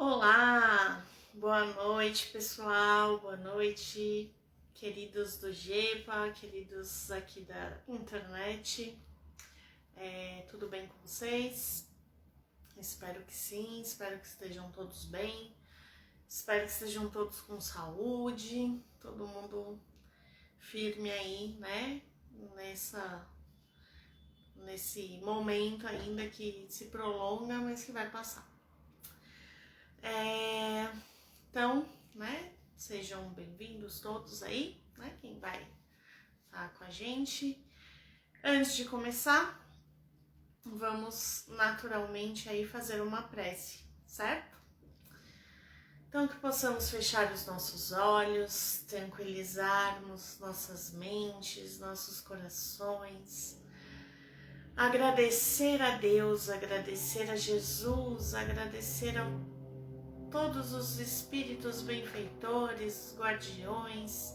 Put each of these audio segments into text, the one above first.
Olá, boa noite pessoal, boa noite queridos do Gepa, queridos aqui da internet, tudo bem com vocês? Espero que sim, espero que estejam todos bem, espero que estejam todos com saúde, todo mundo firme aí, né, nesse momento ainda que se prolonga, mas que vai passar. Então, né, sejam bem-vindos todos aí, né, quem vai estar com a gente. Antes de começar, vamos naturalmente aí fazer uma prece, certo? Então, que possamos fechar os nossos olhos, tranquilizarmos nossas mentes, nossos corações, agradecer a Deus, agradecer a Jesus, agradecer a todos os espíritos benfeitores, guardiões,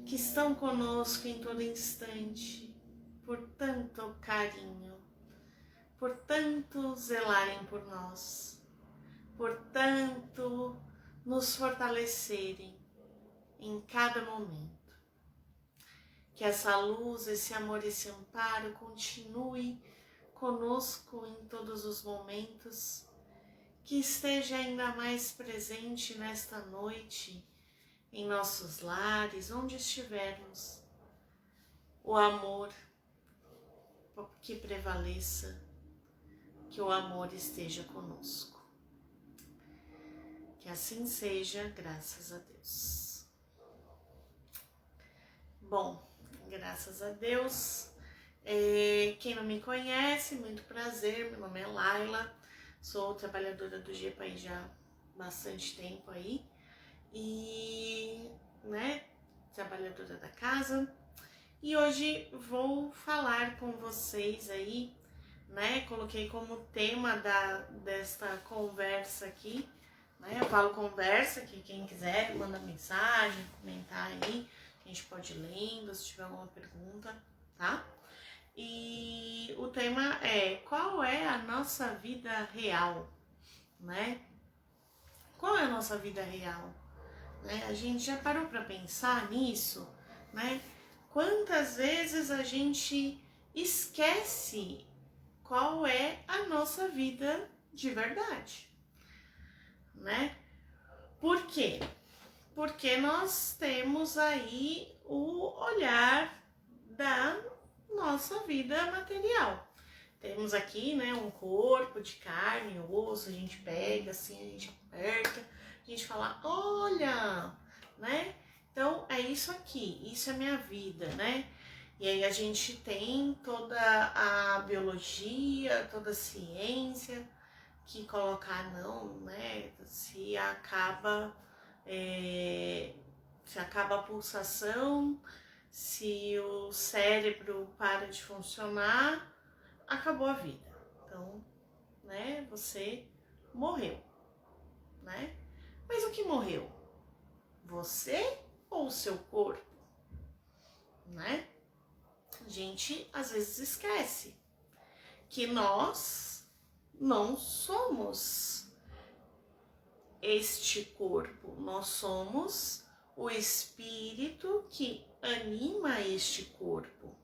que estão conosco em todo instante, por tanto carinho, por tanto zelarem por nós, por tanto nos fortalecerem em cada momento. Que essa luz, esse amor, esse amparo continue conosco em todos os momentos, que esteja ainda mais presente nesta noite, em nossos lares, onde estivermos, o amor que prevaleça, que o amor esteja conosco. Que assim seja, graças a Deus. Bom, graças a Deus. Quem não me conhece, muito prazer, meu nome é Laila, sou trabalhadora do Gepa aí já há bastante tempo aí e, né, trabalhadora da casa. E hoje vou falar com vocês aí, né, coloquei como tema desta conversa aqui, né, eu falo conversa, que quem quiser manda mensagem, comentar aí, a gente pode ir lendo, se tiver alguma pergunta, tá? E o tema é: qual é a nossa vida real, né? Qual é a nossa vida real? Né? A gente já parou para pensar nisso, né? Quantas vezes a gente esquece qual é a nossa vida de verdade, né? Por quê? Porque nós temos aí o olhar da nossa vida material. Temos aqui, né, um corpo de carne, osso, a gente pega assim, a gente aperta, a gente fala, olha, né? Então é isso aqui, isso é minha vida, né? E aí a gente tem toda a biologia, toda a ciência que colocar não, né? Se acaba a pulsação, se o cérebro para de funcionar, acabou a vida. Então, né, você morreu, né? Mas o que morreu? Você ou o seu corpo, né? A gente às vezes esquece que nós não somos este corpo, nós somos o espírito que anima este corpo,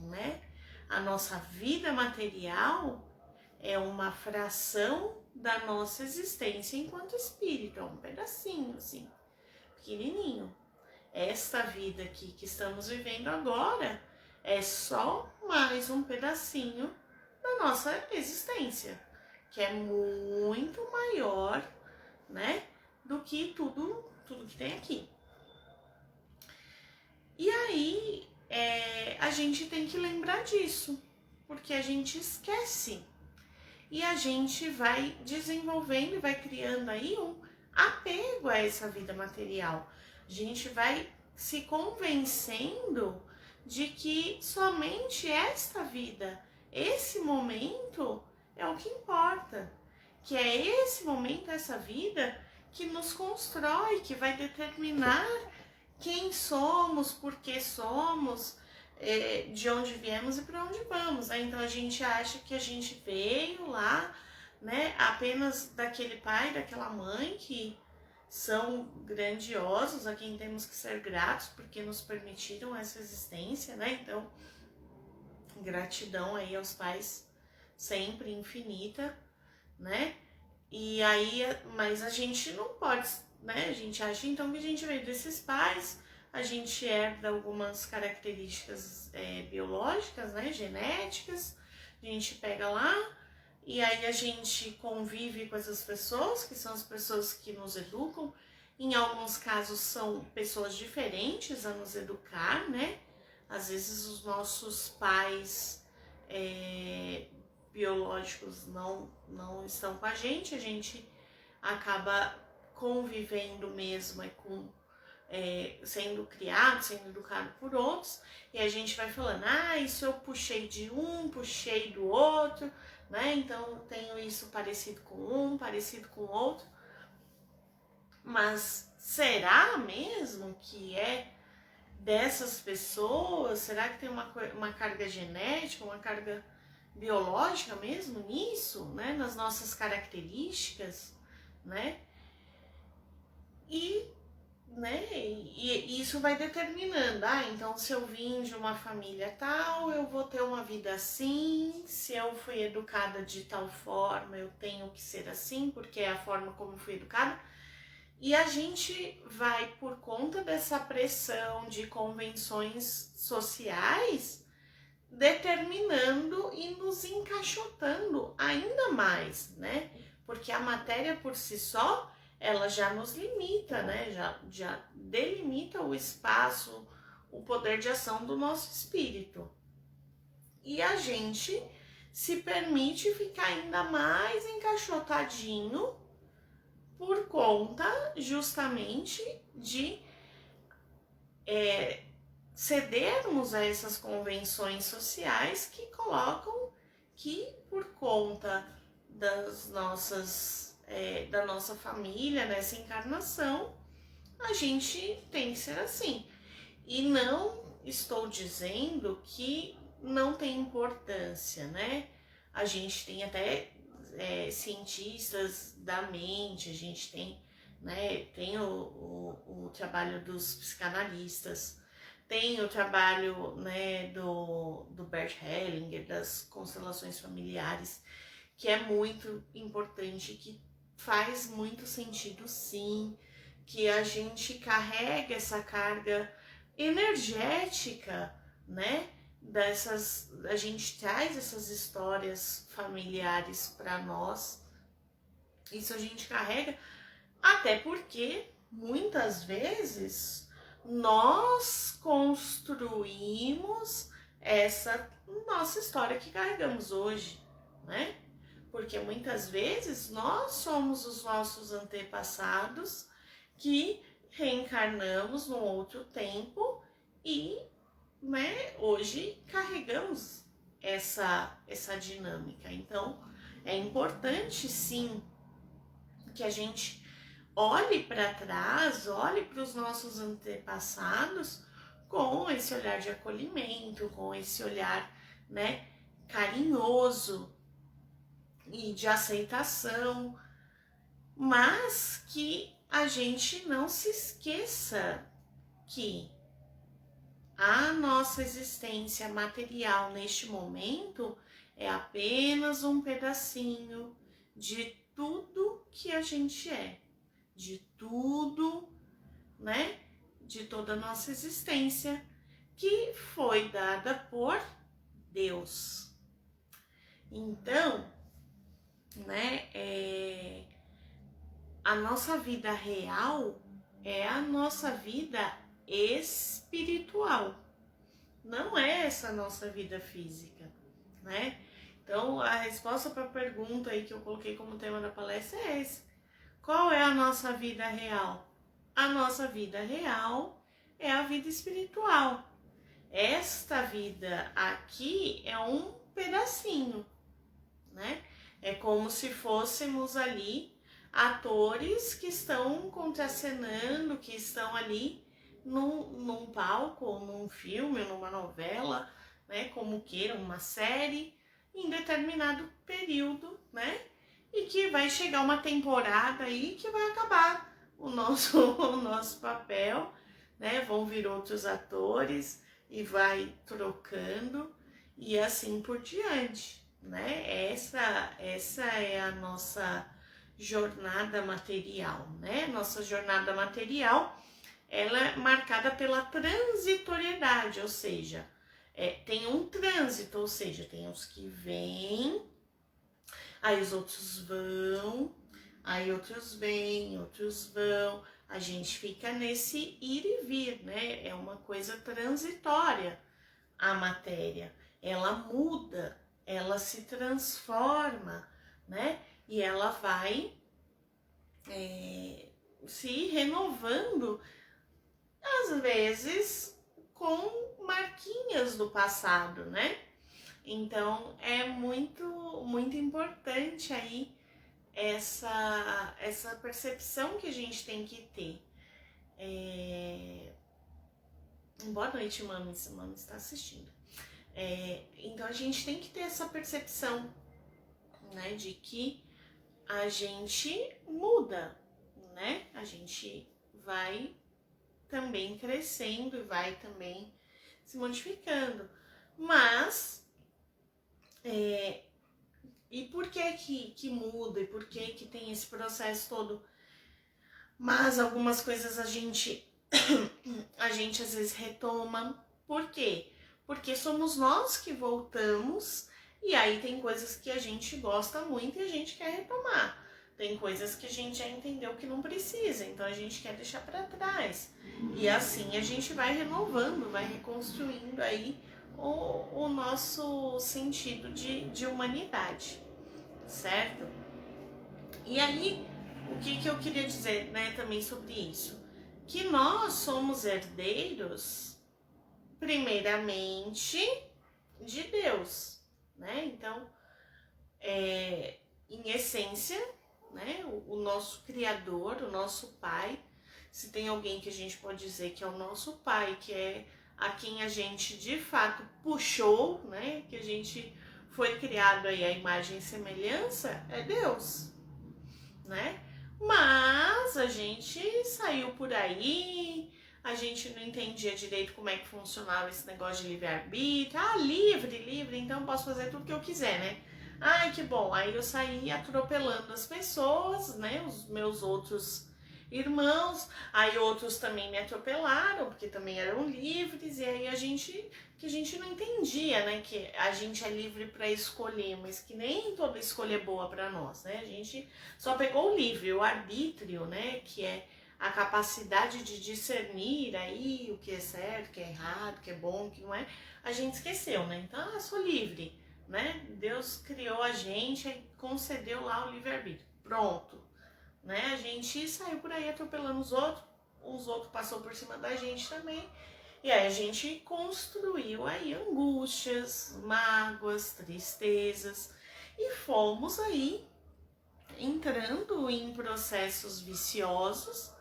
né? A nossa vida material é uma fração da nossa existência enquanto espírito, é um pedacinho assim, pequenininho. Esta vida aqui que estamos vivendo agora é só mais um pedacinho da nossa existência, que é muito maior, né, do que tudo que tem aqui. E aí, a gente tem que lembrar disso, porque a gente esquece. E a gente vai desenvolvendo e vai criando aí um apego a essa vida material. A gente vai se convencendo de que somente esta vida, esse momento é o que importa. Que é esse momento, essa vida que nos constrói, que vai determinar quem somos, por que somos, de onde viemos e para onde vamos, né? Então a gente acha que a gente veio lá né, apenas daquele pai, daquela mãe que são grandiosos, a quem temos que ser gratos porque nos permitiram essa existência, né? Então, gratidão aí aos pais sempre infinita, né? E aí, mas a gente não pode, né? A gente acha então que a gente veio desses pais, a gente herda algumas características biológicas, né? Genéticas, a gente pega lá e aí a gente convive com essas pessoas, que são as pessoas que nos educam. Em alguns casos são pessoas diferentes a nos educar, né? Às vezes os nossos pais biológicos não estão com a gente acaba convivendo mesmo sendo criado, sendo educado por outros, e a gente vai falando, isso eu puxei de um, puxei do outro, né? Então tenho isso parecido com um, parecido com outro. Mas será mesmo que é dessas pessoas? Será que tem uma carga genética, uma carga biológica mesmo nisso, né? Nas nossas características, né? E isso vai determinando, então se eu vim de uma família tal, eu vou ter uma vida assim, se eu fui educada de tal forma, eu tenho que ser assim, porque é a forma como eu fui educada. E a gente vai, por conta dessa pressão de convenções sociais, determinando e nos encaixotando ainda mais, né? Porque a matéria por si só, ela já nos limita, né? Já delimita o espaço, o poder de ação do nosso espírito. E a gente se permite ficar ainda mais encaixotadinho por conta justamente de cedermos a essas convenções sociais que colocam que por conta das nossas da nossa família nessa encarnação a gente tem que ser assim. E não estou dizendo que não tem importância, né? A gente tem até cientistas da mente, a gente tem, né, tem o trabalho dos psicanalistas, tem o trabalho, né, do Bert Hellinger, das constelações familiares, que é muito importante, que faz muito sentido sim, que a gente carrega essa carga energética, né? A gente traz essas histórias familiares para nós. Isso a gente carrega, até porque muitas vezes nós construímos essa nossa história que carregamos hoje, né? Porque muitas vezes nós somos os nossos antepassados que reencarnamos num outro tempo e, né, hoje carregamos essa dinâmica. Então, é importante sim que a gente olhe para trás, olhe para os nossos antepassados com esse olhar de acolhimento, com esse olhar, né, carinhoso e de aceitação, mas que a gente não se esqueça que a nossa existência material neste momento é apenas um pedacinho de tudo que a gente é, de tudo, né, de toda a nossa existência que foi dada por Deus. Então, né, a nossa vida real é a nossa vida espiritual, não é essa nossa vida física, né? Então, a resposta para a pergunta aí que eu coloquei como tema da palestra é esse. Qual é a nossa vida real? A nossa vida real é a vida espiritual. Esta vida aqui é um pedacinho, né? É como se fôssemos ali atores que estão contracenando, que estão ali num palco, ou num filme, ou numa novela, né? Como queiram, uma série, em determinado período, né? que vai chegar uma temporada aí que vai acabar o nosso, o nosso papel, né? Vão vir outros atores e vai trocando e assim por diante, né? Essa é a nossa jornada material, né? Nossa jornada material, ela é marcada pela transitoriedade, ou seja, tem um trânsito, ou seja, tem os que vêm, aí os outros vão, aí outros vêm, outros vão, a gente fica nesse ir e vir, né? É uma coisa transitória a matéria, ela muda, ela se transforma, né? E ela vai se renovando, às vezes com marquinhas do passado, né? Então é muito importante aí essa percepção que a gente tem que ter. Boa noite, Mames. Mames está assistindo. Então a gente tem que ter essa percepção, né, de que a gente muda, né? A gente vai também crescendo e vai também se modificando. Mas e por que muda e por que tem esse processo todo? Mas algumas coisas a gente às vezes retoma. Por quê? Porque somos nós que voltamos e aí tem coisas que a gente gosta muito e a gente quer retomar. Tem coisas que a gente já entendeu que não precisa, então a gente quer deixar para trás. E assim a gente vai renovando, vai reconstruindo aí o nosso sentido de humanidade, certo? E aí, o que eu queria dizer, né, também sobre isso? Que nós somos herdeiros, primeiramente, de Deus, né? Então, em essência, né, o nosso Criador, o nosso Pai, se tem alguém que a gente pode dizer que é o nosso Pai, que é a quem a gente de fato puxou, né, que a gente foi criado aí à imagem e semelhança, é Deus, né? Mas a gente saiu por aí, a gente não entendia direito como é que funcionava esse negócio de livre-arbítrio. Ah, livre, então posso fazer tudo que eu quiser, né? Ai, que bom. Aí eu saí atropelando as pessoas, né? Os meus outros irmãos, aí outros também me atropelaram, porque também eram livres, e aí a gente não entendia, né, que a gente é livre para escolher, mas que nem toda escolha é boa para nós, né? A gente só pegou o livre, o arbítrio, né, que é a capacidade de discernir aí o que é certo, o que é errado, o que é bom, o que não é. A gente esqueceu, né? Então, eu sou livre, né? Deus criou a gente e concedeu lá o livre-arbítrio. Pronto. Né? A gente saiu por aí atropelando os outros passou por cima da gente também, e aí a gente construiu aí angústias, mágoas, tristezas, e fomos aí entrando em processos viciosos,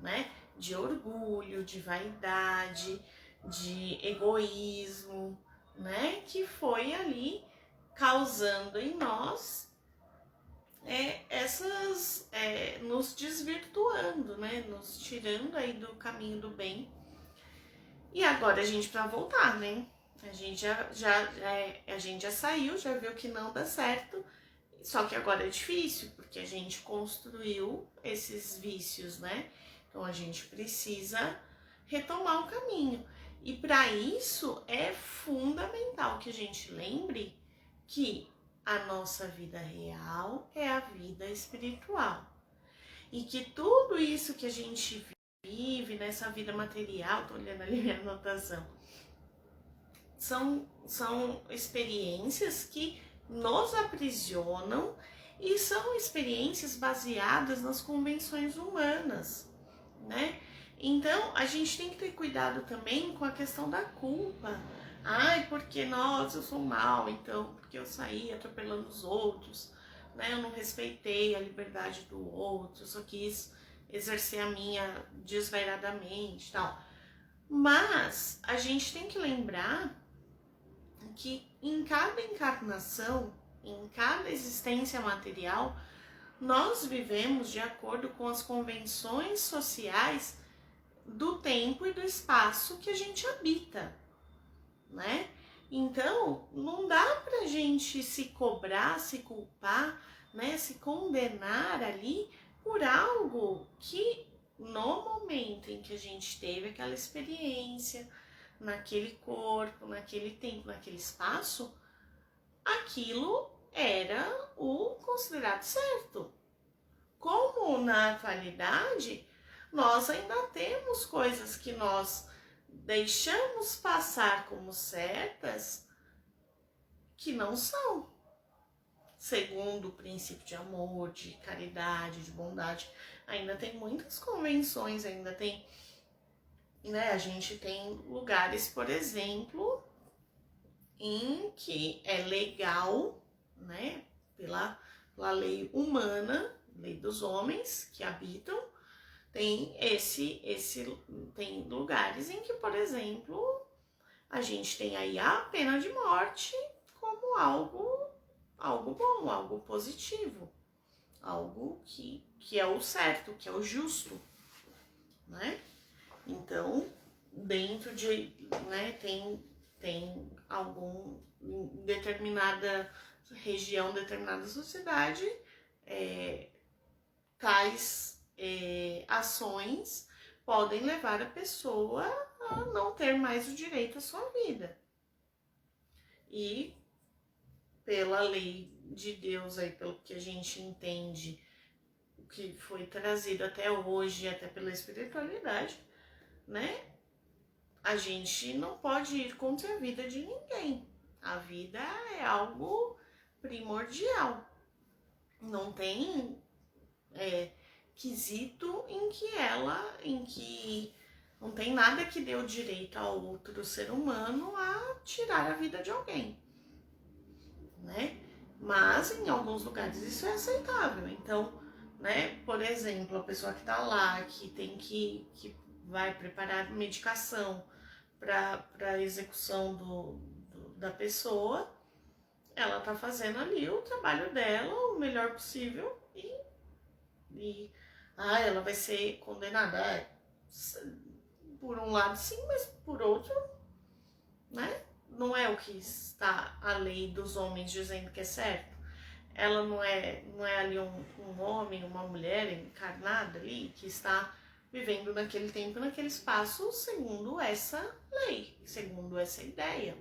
né? De orgulho, de vaidade, de egoísmo, né? Que foi ali causando em nós nos desvirtuando, né? Nos tirando aí do caminho do bem. E agora a gente para voltar, né? A gente a gente já saiu, já viu que não dá certo. Só que agora é difícil, porque a gente construiu esses vícios, né? Então a gente precisa retomar o caminho. E para isso é fundamental que a gente lembre que a nossa vida real é a vida espiritual. E que tudo isso que a gente vive nessa vida material, tô olhando ali minha anotação, são experiências que nos aprisionam e são experiências baseadas nas convenções humanas, né? Então, a gente tem que ter cuidado também com a questão da culpa. Ai, porque nossa, eu sou mal, então, porque eu saí atropelando os outros, né? Eu não respeitei a liberdade do outro, eu só quis exercer a minha desvairadamente e tal. Mas a gente tem que lembrar que em cada encarnação, em cada existência material, nós vivemos de acordo com as convenções sociais do tempo e do espaço que a gente habita, né? Então, não dá pra gente se cobrar, se culpar, né, se condenar ali por algo que no momento em que a gente teve aquela experiência, naquele corpo, naquele tempo, naquele espaço, aquilo era o considerado certo. Como na atualidade, nós ainda temos coisas que nós deixamos passar como certas que não são, segundo o princípio de amor, de caridade, de bondade. Ainda tem muitas convenções, ainda tem, né, a gente tem lugares, por exemplo, em que é legal, né, pela lei humana, lei dos homens que habitam, tem tem lugares em que, por exemplo, a gente tem aí a pena de morte como algo bom, algo positivo, algo que é o certo, que é o justo, né? Então, dentro de, né, tem algum, em determinada região, determinada sociedade, tais ações podem levar a pessoa a não ter mais o direito à sua vida. E pela lei de Deus, aí, pelo que a gente entende, o que foi trazido até hoje, até pela espiritualidade, né? A gente não pode ir contra a vida de ninguém. A vida é algo primordial. Não tem quesito em que não tem nada que dê o direito ao outro ser humano a tirar a vida de alguém, né? Mas em alguns lugares isso é aceitável. Então, né, por exemplo, a pessoa que tá lá, que vai preparar medicação para execução da pessoa, ela tá fazendo ali o trabalho dela o melhor possível e ela vai ser condenada. Por um lado sim, mas por outro, né? Não é o que está a lei dos homens dizendo que é certo. Ela não é ali um homem, uma mulher encarnada ali que está vivendo naquele tempo, naquele espaço, segundo essa lei, segundo essa ideia.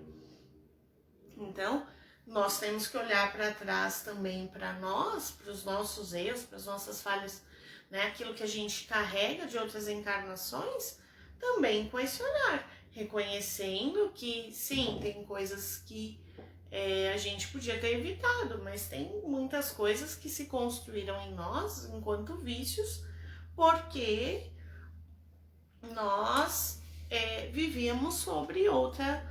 Então, nós temos que olhar para trás também para nós, para os nossos erros, para as nossas falhas, né? Aquilo que a gente carrega de outras encarnações, também com esse olhar, reconhecendo que sim, tem coisas que a gente podia ter evitado, mas tem muitas coisas que se construíram em nós enquanto vícios, porque nós vivíamos sobre outra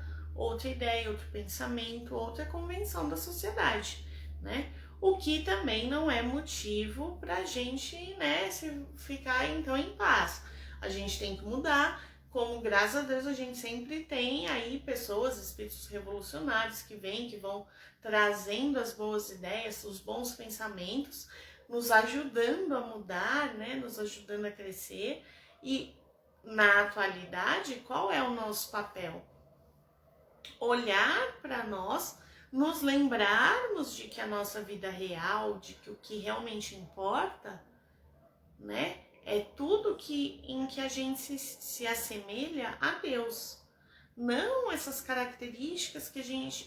ideia, outro pensamento, outra convenção da sociedade, né? O que também não é motivo pra gente, né, ficar então em paz. A gente tem que mudar, como graças a Deus a gente sempre tem aí pessoas, espíritos revolucionários que vêm, que vão trazendo as boas ideias, os bons pensamentos, nos ajudando a mudar, né, nos ajudando a crescer. E na atualidade, qual é o nosso papel? Olhar para nós, nos lembrarmos de que a nossa vida real, de que o que realmente importa, né, é tudo em que a gente se assemelha a Deus. Não essas características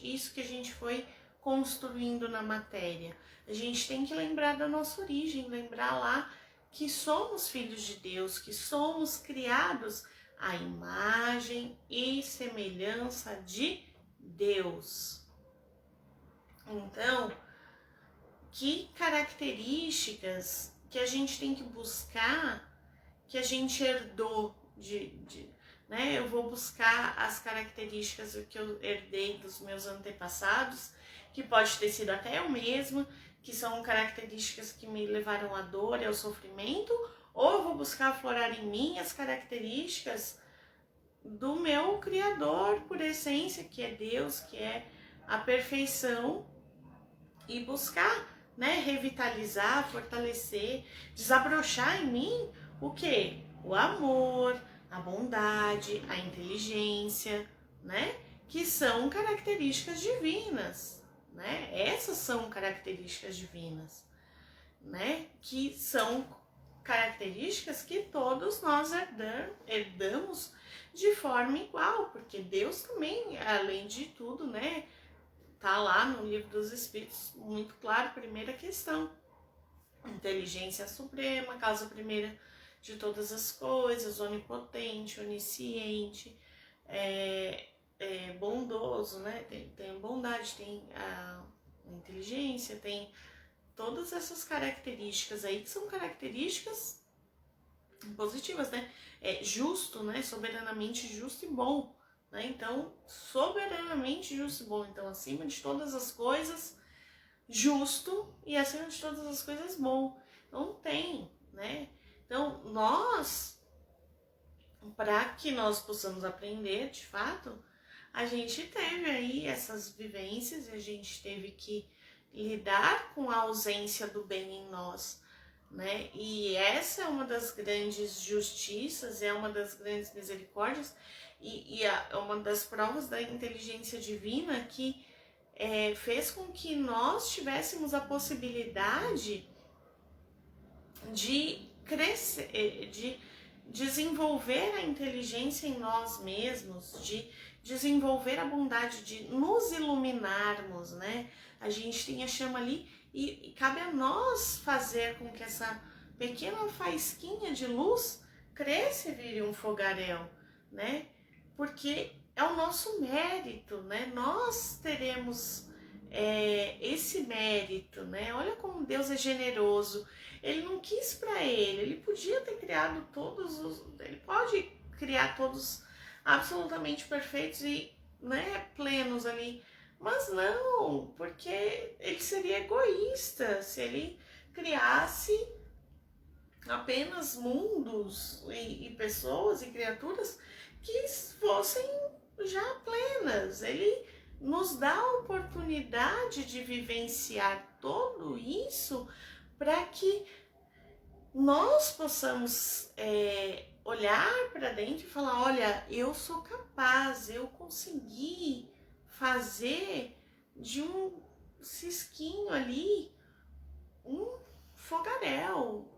isso que a gente foi construindo na matéria. A gente tem que lembrar da nossa origem, lembrar lá que somos filhos de Deus, que somos criados à imagem e semelhança de Deus. Então, que características que a gente tem que buscar, que a gente herdou né? Eu vou buscar as características que eu herdei dos meus antepassados, que pode ter sido até eu mesma, que são características que me levaram à dor e ao sofrimento, ou eu vou buscar aflorar em mim as características do meu Criador por essência, que é Deus, que é a perfeição, e buscar né, revitalizar, fortalecer, desabrochar em mim o quê? O amor, a bondade, a inteligência, né? Que são características divinas, né? Essas são características divinas, né? Que são características que todos nós herdamos de forma igual, porque Deus também, além de tudo, né? Tá lá no Livro dos Espíritos, muito claro, primeira questão. Inteligência suprema, causa primeira de todas as coisas, onipotente, onisciente, bondoso, né? Tem bondade, tem a inteligência, tem todas essas características aí que são características positivas, né? É justo, né? Soberanamente justo e bom, né? Então, soberanamente justo e bom. Então, acima de todas as coisas, justo e acima de todas as coisas bom. Não tem, né? Então, para que nós possamos aprender, de fato, a gente teve aí essas vivências e a gente teve que lidar com a ausência do bem em nós, né? E essa é uma das grandes justiças, é uma das grandes misericórdias é uma das provas da inteligência divina que fez com que nós tivéssemos a possibilidade de crescer, de desenvolver a inteligência em nós mesmos, de desenvolver a bondade, de nos iluminarmos, né? A gente tem a chama ali e cabe a nós fazer com que essa pequena faísquinha de luz cresça e vire um fogaréu, né? Porque é o nosso mérito, né? Nós teremos esse mérito, né? Olha como Deus é generoso. Ele não quis para ele podia ter criado ele pode criar todos absolutamente perfeitos e, né, plenos ali, mas não, porque ele seria egoísta se ele criasse apenas mundos e pessoas e criaturas que fossem já plenas. Ele nos dá a oportunidade de vivenciar tudo isso para que nós possamos olhar para dentro e falar, olha, eu sou capaz, eu consegui fazer de um cisquinho ali um fogaréu,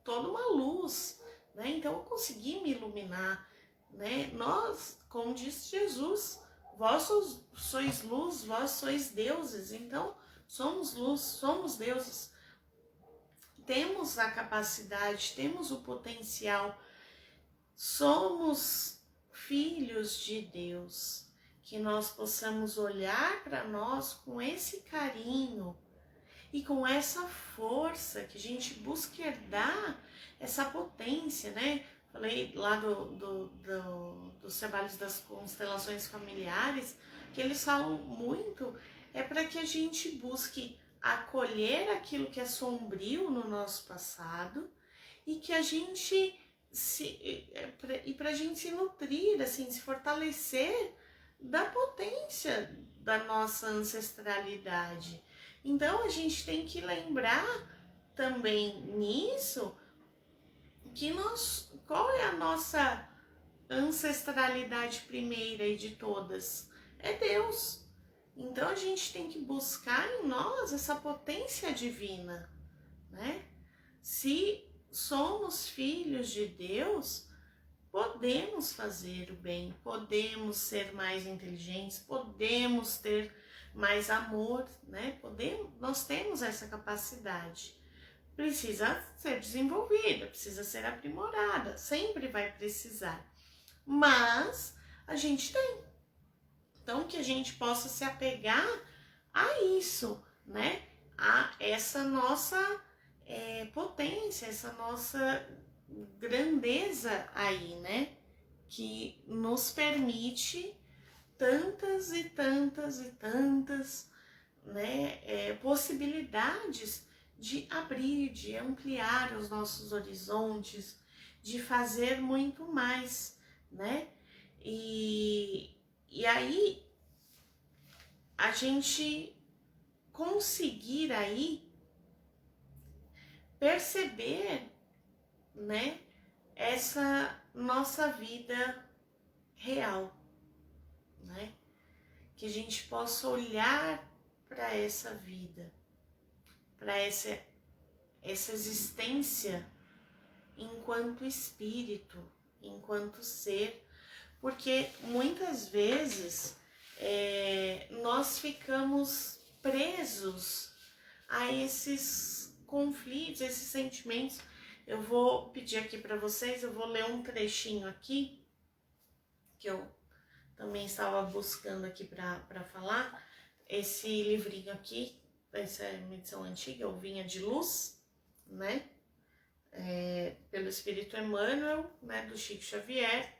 toda uma luz, né? Então eu consegui me iluminar, né? Nós, como disse Jesus, vós sois luz, vós sois deuses, então somos luz, somos deuses. Temos a capacidade, temos o potencial, somos filhos de Deus, que nós possamos olhar para nós com esse carinho e com essa força, que a gente busque herdar essa potência, né? Falei lá dos trabalhos das constelações familiares, que eles falam muito, para que a gente busque acolher aquilo que é sombrio no nosso passado e que a gente para a gente se nutrir, assim, se fortalecer da potência da nossa ancestralidade. Então a gente tem que lembrar também nisso que qual é a nossa ancestralidade primeira e de todas? É Deus. Então a gente tem que buscar em nós essa potência divina, né? Se somos filhos de Deus, podemos fazer o bem, podemos ser mais inteligentes, podemos ter mais amor, né? Nós temos essa capacidade. Precisa ser desenvolvida, precisa ser aprimorada, sempre vai precisar. Mas a gente tem. Então, que a gente possa se apegar a isso, né? A essa nossa potência, essa nossa grandeza aí, né? Que nos permite tantas e tantas e tantas, né, possibilidades de abrir, de ampliar os nossos horizontes, de fazer muito mais, né? E aí a gente conseguir aí perceber, né, essa nossa vida real, né? Que a gente possa olhar para essa vida, para essa existência enquanto espírito, enquanto ser, porque muitas vezes nós ficamos presos a esses conflitos, esses sentimentos. Eu vou pedir aqui para vocês, eu vou ler um trechinho aqui, que eu também estava buscando aqui para falar. Esse livrinho aqui, essa é uma edição antiga, o Vinha de Luz, né? Pelo Espírito Emmanuel, né? Do Chico Xavier,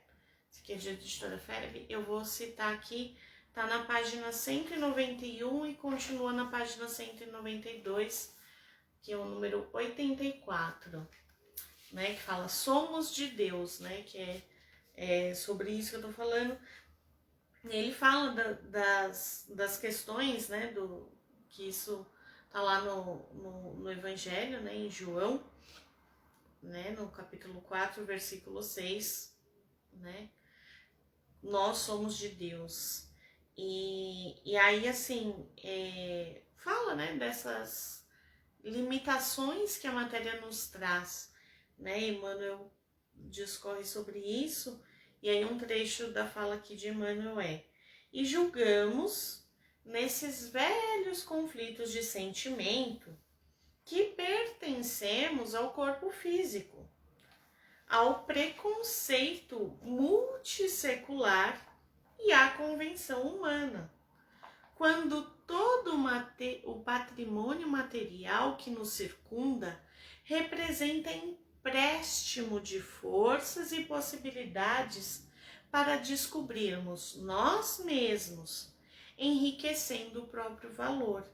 esse aqui é de Editora Ferb. Eu vou citar aqui, tá na página 191 e continua na página 192, que é o número 84, né? Que fala Somos de Deus, né? Que é sobre isso que eu tô falando. E ele fala das questões, né, que isso tá lá no Evangelho, né, em João, né, no capítulo 4, versículo 6, né, nós somos de Deus. E aí, assim, fala, né, dessas limitações que a matéria nos traz, né, Emmanuel discorre sobre isso. E aí um trecho da fala aqui de Emmanuel e julgamos nesses velhos conflitos de sentimento que pertencemos ao corpo físico, ao preconceito multissecular e à convenção humana, quando todo o patrimônio material que nos circunda representa empréstimo de forças e possibilidades para descobrirmos nós mesmos, enriquecendo o próprio valor.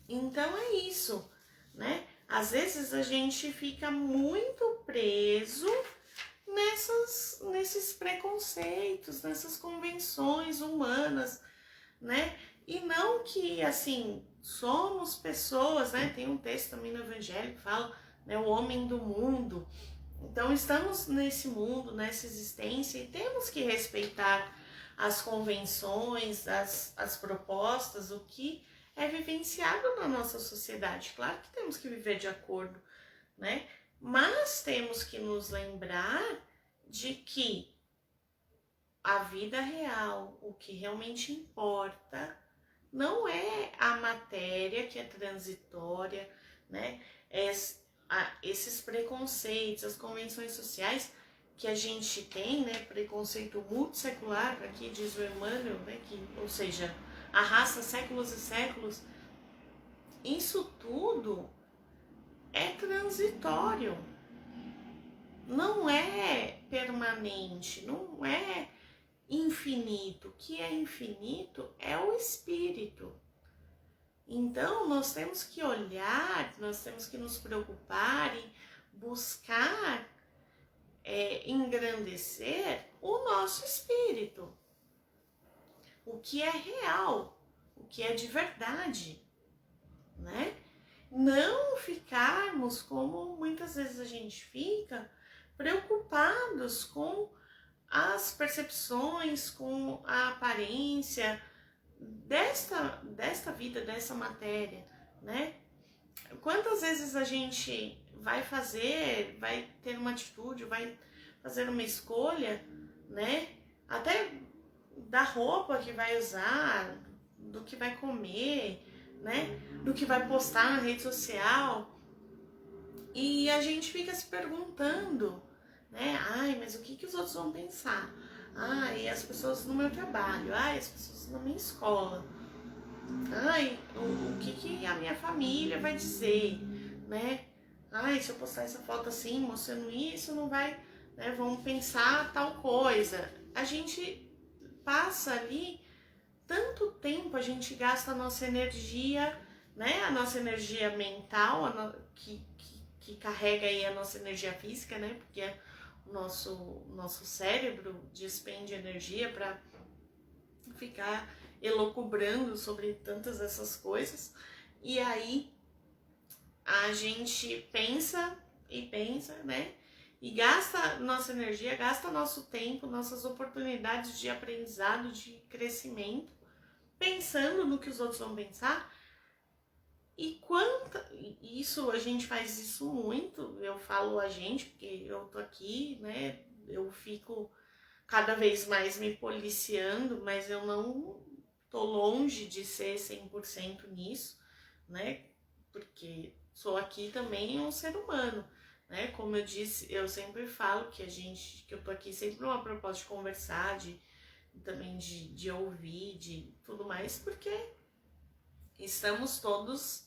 Então é isso, né? Às vezes a gente fica muito preso nesses preconceitos, nessas convenções humanas, né? E não que, assim, somos pessoas, né? Tem um texto também no Evangelho que fala, né, o homem do mundo. Então estamos nesse mundo, nessa existência, e temos que respeitar as convenções, as propostas, o que é vivenciado na nossa sociedade. Claro que temos que viver de acordo, né? Mas temos que nos lembrar de que a vida real, o que realmente importa, não é a matéria que é transitória, né? Esses preconceitos, as convenções sociais que a gente tem, né? Preconceito multissecular, aqui diz o Emmanuel, né? Ou seja, arrasta séculos e séculos. Isso tudo é transitório, não é permanente, não é infinito. O que é infinito é o espírito. Então, nós temos que olhar, nós temos que nos preocupar e buscar engrandecer o nosso espírito. O que é real, o que é de verdade, né? Não ficarmos, como muitas vezes a gente fica, preocupados com as percepções, com a aparência desta vida, dessa matéria, né? Quantas vezes a gente vai ter uma atitude, vai fazer uma escolha, né? Até da roupa que vai usar, do que vai comer, né? Do que vai postar na rede social. E a gente fica se perguntando, né? Ai, mas o que os outros vão pensar? Ai, as pessoas no meu trabalho, ai, as pessoas na minha escola. Ai, o que a minha família vai dizer, né? Ai, se eu postar essa foto assim, mostrando isso, não vai, né? Vão pensar tal coisa. A gente passa ali tanto tempo, a gente gasta a nossa energia, né? A nossa energia mental, que carrega aí a nossa energia física, né? Porque o nosso cérebro despende energia para ficar elucubrando sobre tantas essas coisas. E aí a gente pensa e pensa, né? E gasta nossa energia, gasta nosso tempo, nossas oportunidades de aprendizado, de crescimento, pensando no que os outros vão pensar. E isso, a gente faz isso muito, eu falo a gente, porque eu tô aqui, né? Eu fico cada vez mais me policiando, mas eu não tô longe de ser 100% nisso, né? Porque sou aqui também um ser humano, né? Como eu disse, eu sempre falo que que eu tô aqui sempre numa proposta de conversar, também de ouvir, de tudo mais, porque estamos todos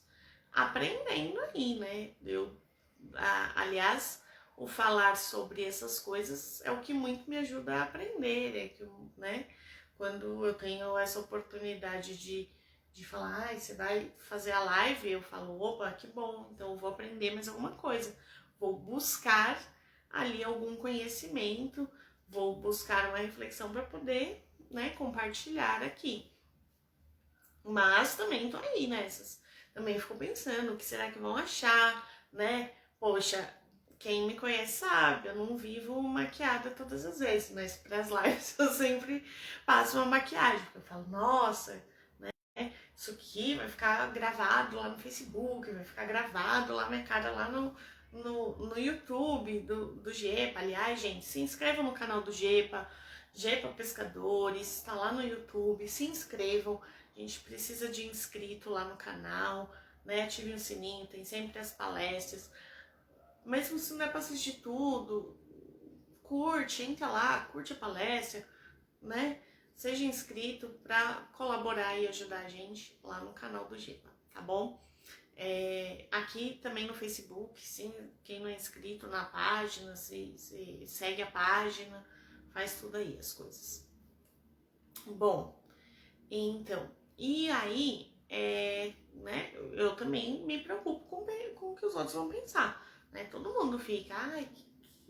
aprendendo aí, né? Aliás, o falar sobre essas coisas é o que muito me ajuda a aprender, né? Quando eu tenho essa oportunidade de falar, você vai fazer a live, eu falo, opa, que bom, então eu vou aprender mais alguma coisa. Vou buscar ali algum conhecimento, vou buscar uma reflexão para poder, né, compartilhar aqui. Mas também tô aí nessas. Também fico pensando, o que será que vão achar, né? Poxa, quem me conhece sabe, eu não vivo maquiada todas as vezes, mas para as lives eu sempre passo uma maquiagem, porque eu falo, nossa, né? Isso aqui vai ficar gravado lá no Facebook, vai ficar gravado lá minha cara lá no YouTube do Gepa. Aliás, gente, se inscrevam no canal do Gepa, Gepa Pescadores, tá lá no YouTube, se inscrevam. A gente precisa de inscrito lá no canal, né? Ative o sininho, tem sempre as palestras. Mesmo se não é pra assistir tudo, curte, entra lá, curte a palestra, né? Seja inscrito para colaborar e ajudar a gente lá no canal do Gepa, tá bom? Aqui também no Facebook, sim, quem não é inscrito na página, se segue a página, faz tudo aí as coisas. Bom, então, e aí, né, eu também me preocupo com o que os outros vão pensar, né? Todo mundo fica, ai,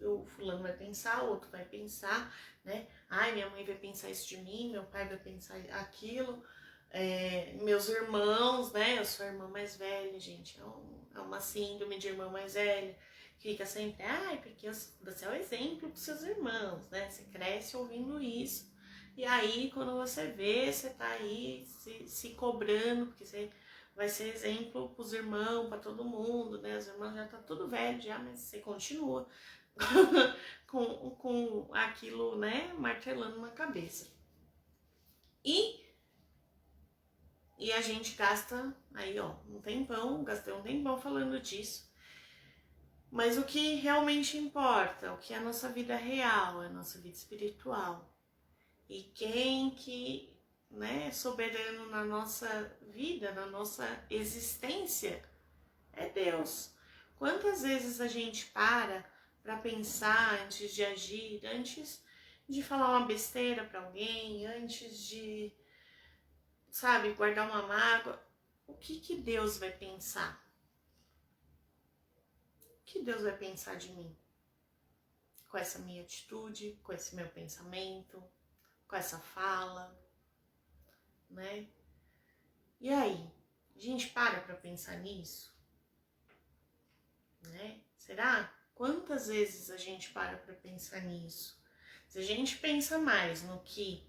o fulano vai pensar, o outro vai pensar, né? Ai, minha mãe vai pensar isso de mim, meu pai vai pensar aquilo, meus irmãos, né? Eu sou a irmã mais velha, gente, é uma síndrome de irmã mais velha, fica sempre, ai, porque você é o exemplo pros seus irmãos, né? Você cresce ouvindo isso. E aí, quando você vê, você tá aí se cobrando, porque você vai ser exemplo pros irmãos, para todo mundo, né? Os irmãos já tá tudo velho já, mas você continua com aquilo, né, martelando na cabeça. E a gente gasta aí, ó, gastei um tempão falando disso. Mas o que realmente importa, o que é a nossa vida real, é a nossa vida espiritual. E quem que, né, é soberano na nossa vida, na nossa existência, é Deus. Quantas vezes a gente para pensar antes de agir, antes de falar uma besteira para alguém, antes de, sabe, guardar uma mágoa, o que Deus vai pensar? O que Deus vai pensar de mim? Com essa minha atitude, com esse meu pensamento, com essa fala, né? E aí, a gente para pensar nisso? Né? Será? Quantas vezes a gente para pensar nisso? Se a gente pensa mais no que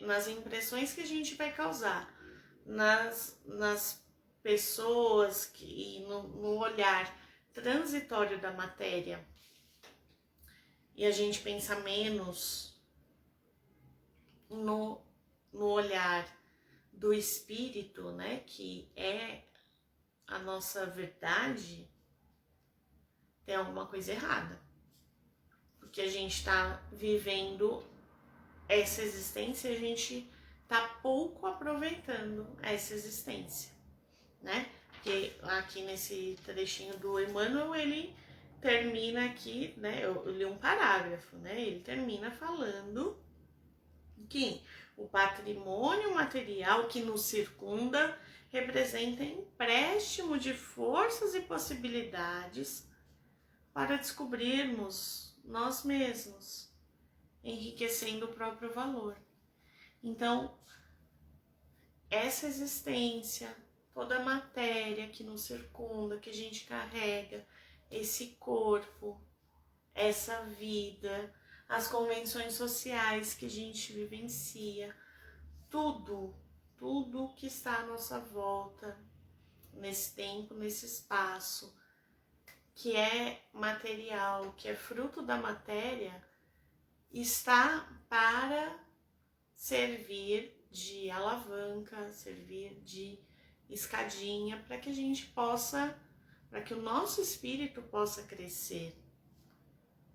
nas impressões que a gente vai causar, nas pessoas e no olhar transitório da matéria, e a gente pensa menos no olhar do espírito, né, que é a nossa verdade, tem alguma coisa errada. Porque a gente está vivendo essa existência, a gente tá pouco aproveitando essa existência, né? Porque aqui nesse trechinho do Emmanuel, ele termina aqui, né? Eu li um parágrafo, né? Ele termina falando que o patrimônio material que nos circunda representa empréstimo de forças e possibilidades para descobrirmos nós mesmos, enriquecendo o próprio valor. Então, essa existência, toda a matéria que nos circunda, que a gente carrega, esse corpo, essa vida, as convenções sociais que a gente vivencia, tudo que está à nossa volta, nesse tempo, nesse espaço, que é material, que é fruto da matéria, está para servir de alavanca, servir de escadinha, para que a gente possa, para que o nosso espírito possa crescer,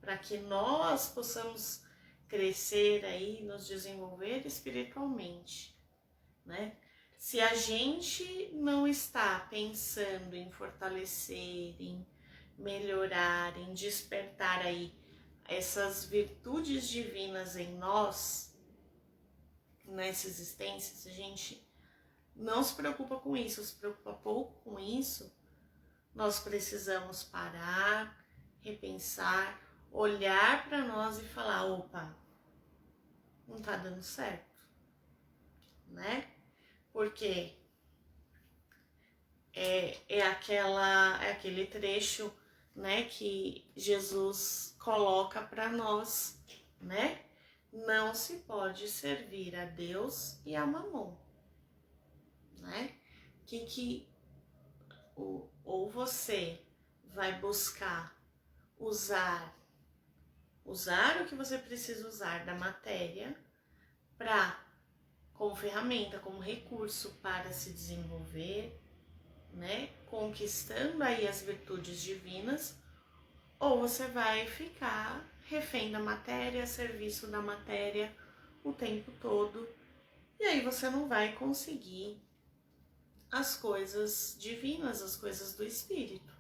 para que nós possamos crescer aí, nos desenvolver espiritualmente, né? Se a gente não está pensando em fortalecer, em melhorar, em despertar aí essas virtudes divinas em nós, nessa existência, se a gente não se preocupa com isso, se preocupa pouco com isso, nós precisamos parar, repensar, olhar para nós e falar, opa, não tá dando certo, né? Porque é aquele trecho, né, que Jesus coloca para nós, né? Não se pode servir a Deus e a Mamon, né? Ou você vai buscar usar o que você precisa usar da matéria como ferramenta, como recurso para se desenvolver, né? Conquistando aí as virtudes divinas, ou você vai ficar refém da matéria, a serviço da matéria o tempo todo, e aí você não vai conseguir as coisas divinas, as coisas do Espírito.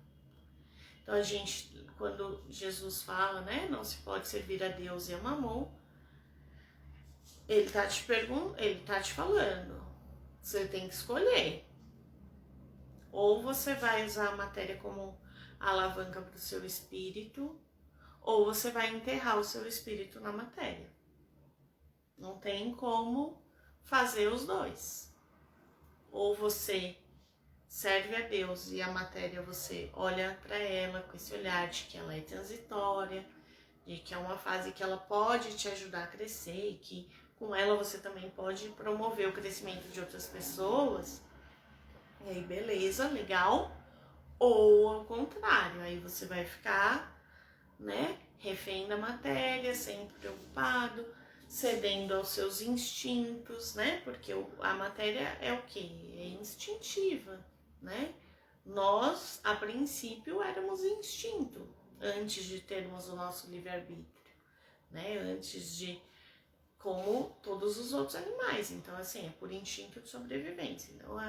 Então a gente, quando Jesus fala, né, não se pode servir a Deus e a Mamon, ele tá te falando, você tem que escolher. Ou você vai usar a matéria como alavanca para o seu espírito, ou você vai enterrar o seu espírito na matéria. Não tem como fazer os dois. Ou você serve a Deus e a matéria você olha para ela com esse olhar de que ela é transitória, de que é uma fase que ela pode te ajudar a crescer e que com ela você também pode promover o crescimento de outras pessoas. E aí, beleza, legal. Ou ao contrário, aí você vai ficar, né, refém da matéria, sempre preocupado, cedendo aos seus instintos, né? Porque a matéria é o quê? É instintiva, né? Nós, a princípio, éramos instinto, antes de termos o nosso livre-arbítrio, né? Antes de, como todos os outros animais. Então, assim, é por instinto de sobrevivência. Então,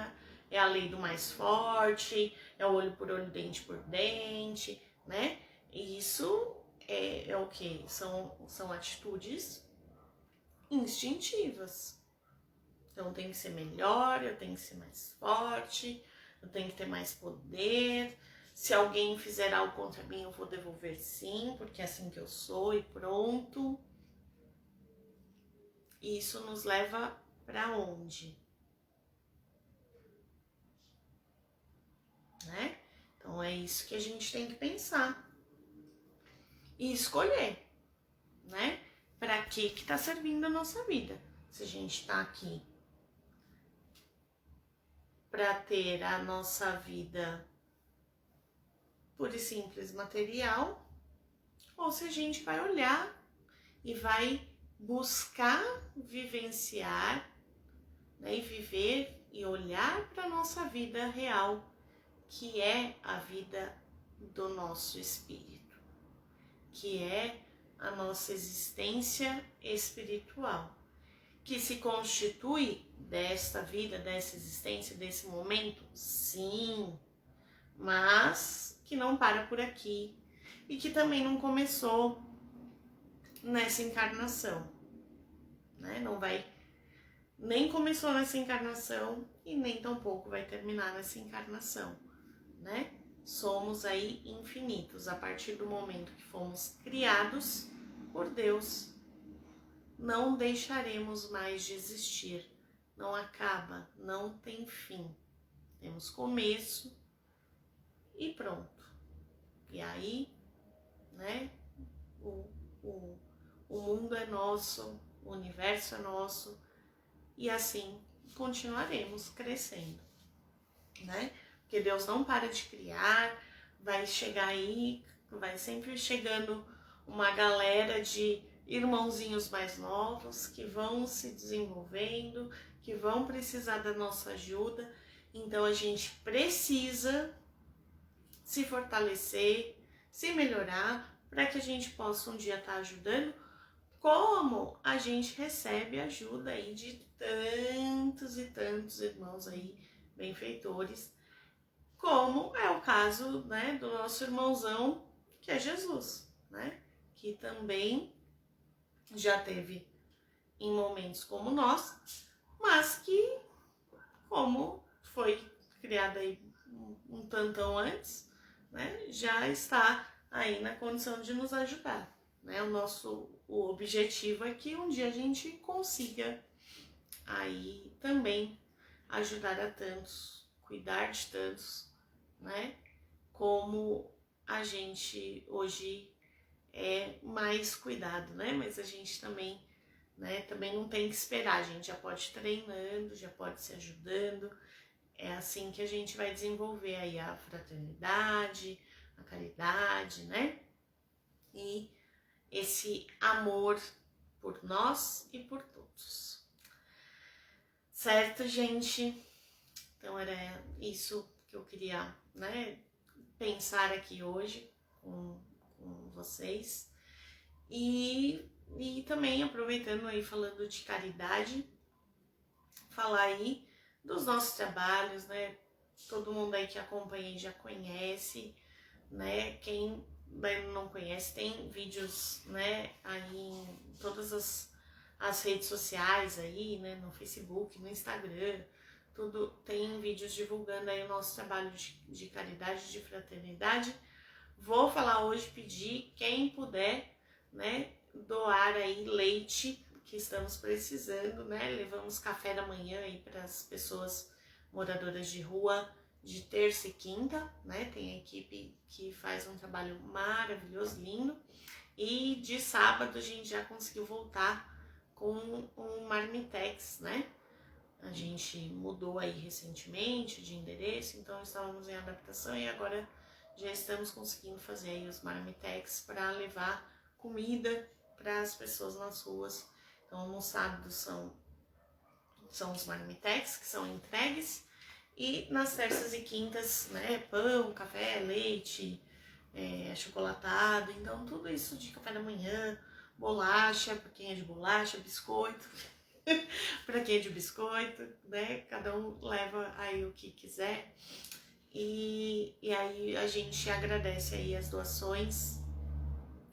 é a lei do mais forte, é o olho por olho, dente por dente, né? E isso é o que? São atitudes instintivas. Então, tem que ser melhor, eu tenho que ser mais forte, eu tenho que ter mais poder. Se alguém fizer algo contra mim, eu vou devolver sim, porque é assim que eu sou e pronto. E isso nos leva para onde? Né? Então é isso que a gente tem que pensar e escolher, né? Para que tá servindo a nossa vida? Se a gente tá aqui para ter a nossa vida pura e simples material, ou se a gente vai olhar e vai buscar vivenciar, né, e viver e olhar para a nossa vida real, que é a vida do nosso espírito, que é a nossa existência espiritual, que se constitui desta vida, dessa existência, desse momento, sim, mas que não para por aqui e que também não começou nessa encarnação, né? Não vai, nem começou nessa encarnação e nem tampouco vai terminar nessa encarnação, né? Somos aí infinitos a partir do momento que fomos criados por Deus. Não deixaremos mais de existir, não acaba, não tem fim. temos começo e pronto. E aí, né, o mundo é nosso, o universo é nosso, e assim continuaremos crescendo, né? Porque Deus não para de criar, vai chegar aí, vai sempre chegando uma galera de irmãozinhos mais novos que vão se desenvolvendo, que vão precisar da nossa ajuda. Então a gente precisa se fortalecer, se melhorar, para que a gente possa um dia estar ajudando, como a gente recebe ajuda aí de tantos e tantos irmãos aí, benfeitores, como é o caso, né, do nosso irmãozão, que é Jesus, né, que também já teve em momentos como nós, mas que, como foi criado aí um tantão antes, né, já está aí na condição de nos ajudar, né? O objetivo é que um dia a gente consiga aí também ajudar a tantos, cuidar de tantos, né? Como a gente hoje é mais cuidado, né? Mas a gente também, né? Também não tem que esperar, a gente já pode ir treinando, já pode se ajudando. É assim que a gente vai desenvolver aí a fraternidade, a caridade, né? E esse amor por nós e por todos. Certo, gente? Então era isso que eu queria, né, pensar aqui hoje com vocês. E também aproveitando aí, falando de caridade, falar aí dos nossos trabalhos, né? Todo mundo aí que acompanha já conhece, né? Quem não conhece, tem vídeos, né, aí em todas as redes sociais aí, né, no Facebook, no Instagram, tudo tem vídeos divulgando aí o nosso trabalho de caridade, de fraternidade. Vou falar hoje, pedir quem puder, né, doar aí leite, que estamos precisando, né? Levamos café da manhã aí para as pessoas moradoras de rua de terça e quinta, né? Tem a equipe que faz um trabalho maravilhoso, lindo. E de sábado a gente já conseguiu voltar com um marmitex, né? A gente mudou aí recentemente de endereço, então estávamos em adaptação e agora já estamos conseguindo fazer aí os marmitex para levar comida para as pessoas nas ruas. Então no sábado são os marmitex que são entregues, e nas terças e quintas, né, pão, café, leite, achocolatado, então tudo isso de café da manhã, bolacha, para quem é de bolacha, biscoito, para quem é de biscoito, né, cada um leva aí o que quiser, e aí a gente agradece aí as doações,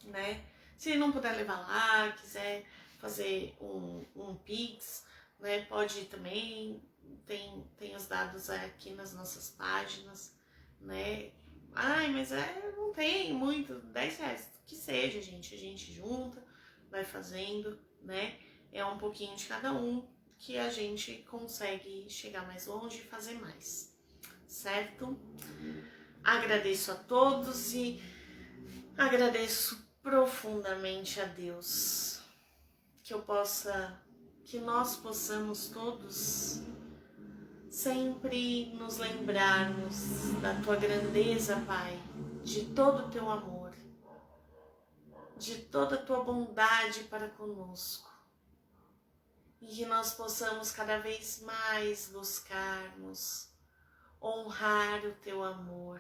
né, se não puder levar lá, quiser fazer um Pix, né, pode ir também, tem os dados aqui nas nossas páginas, né? Ai, mas não tem muito, 10 reais, que seja, gente, a gente junta, vai fazendo, né? É um pouquinho de cada um que a gente consegue chegar mais longe e fazer mais, certo? Agradeço a todos e agradeço profundamente a Deus, que nós possamos todos sempre nos lembrarmos da tua grandeza, Pai, de todo o teu amor, de toda a tua bondade para conosco, e que nós possamos cada vez mais buscarmos honrar o teu amor,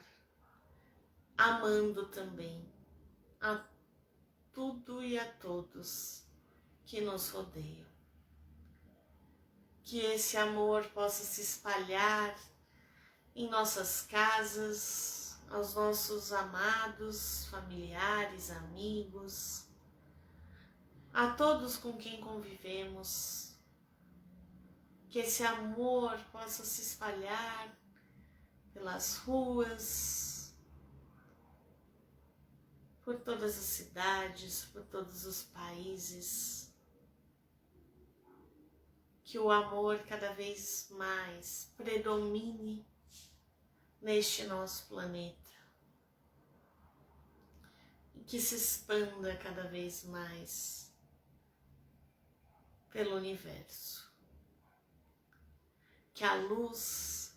amando também a tudo e a todos que nos rodeiam. Que esse amor possa se espalhar em nossas casas, aos nossos amados, familiares, amigos, a todos com quem convivemos. Que esse amor possa se espalhar pelas ruas, por todas as cidades, por todos os países. Que o amor cada vez mais predomine neste nosso planeta e que se expanda cada vez mais pelo universo. Que a luz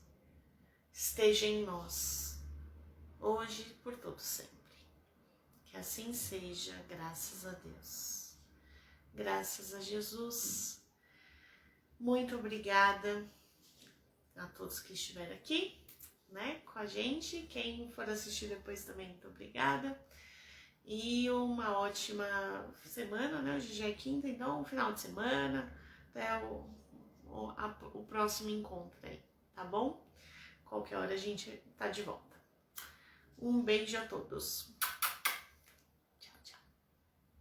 esteja em nós, hoje e por todo sempre. Que assim seja, graças a Deus. Graças a Jesus. Muito obrigada a todos que estiveram aqui, né, com a gente. Quem for assistir depois também, muito obrigada. E uma ótima semana, né? Hoje já é quinta, então final de semana, até o próximo encontro aí, tá bom? Qualquer hora a gente tá de volta. Um beijo a todos.